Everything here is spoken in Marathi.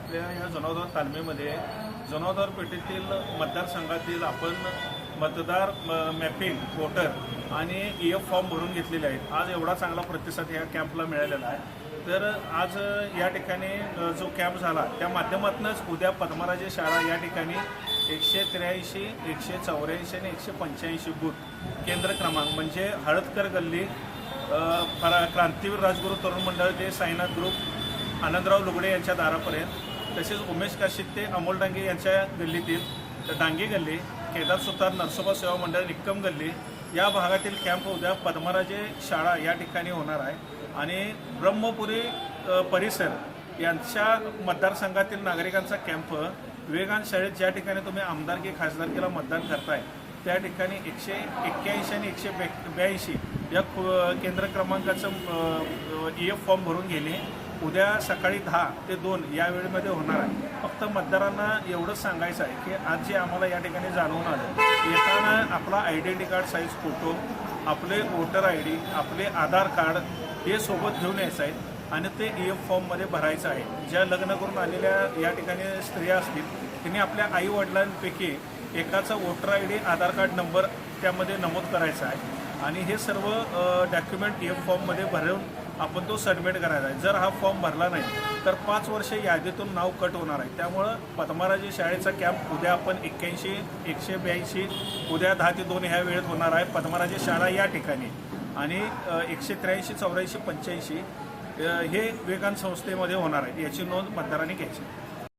आपल्या या जनावदार तालमीमध्ये जनावदार पेठेतील मतदारसंघातील आपण मतदार मॅपिंग वोटर आणि EF फॉर्म भरून घेतलेले आहेत। आज एवढा चांगला प्रतिसाद या कॅम्पला मिळालेला आहे। तर आज या ठिकाणी जो कॅम्प झाला त्या माध्यमातूनच उद्या पद्मराजे शाळा या ठिकाणी 183, 184 आणि 185 बूथ केंद्र क्रमांक म्हणजे हळदकर गल्ली, क्रांतीवीर राजगुरू तरुण मंडळ ते साईनाथ ग्रुप, आनंदराव लुगडे यांच्या दारापर्यंत, तसेच उमेश काशीद ते अमोल डांगे यांच्या गल्लीतील डांगे गल्ली, केदार सुतार नरसोबा सेवा मंडळ निक्कम गल्ली या भागातील कॅम्प उद्या पद्मराजे शाळा या ठिकाणी होणार आहे। आणि ब्रह्मपुरी परिसर यांच्या मतदारसंघातील नागरिकांचा कॅम्प विवेकानंद शाळेत ज्या ठिकाणी तुम्ही आमदारकी खासदारकीला मतदान करताय त्या ठिकाणी 181 आणि 182 या केंद्र क्रमांकाचं EF फॉर्म भरून घेणे उद्या सकाळी 10 ते 2 या वेळेमध्ये होणार आहे। फक्त मतदारांना एवढंच सांगायचं आहे की आज जे आम्हाला या ठिकाणी जाणवून आलं, येताना आपला आयडेंटिटी कार्ड साईज फोटो, आपले वोटर ID, आपले आधार कार्ड हे सोबत घेऊन यायचं आहे आणि ते EF फॉर्ममध्ये भरायचं आहे। ज्या लग्न करून आलेल्या या ठिकाणी स्त्रिया असतील त्यांनी आपल्या आईवडिलांपैकी एकाचा वोटर ID, आधार कार्ड नंबर त्यामध्ये नमूद करायचा आहे आणि हे सर्व डॉक्युमेंट EF फॉर्ममध्ये भरून आपण तो सबमिट करायचा आहे। जर हा फॉर्म भरला नाही तर 5 वर्ष यादीतून नाव कट होणार आहे। त्यामुळं पद्मराजे शाळेचा कॅम्प उद्या आपण 81, 182 उद्या 10 ते 2 ह्या वेळेत होणार आहे पद्मराजे शाळा या ठिकाणी। आणि 183, 84, 85 हे विवेकानंद संस्थेमध्ये होणार आहे। याची नोंद मतदारांनी घ्यायची।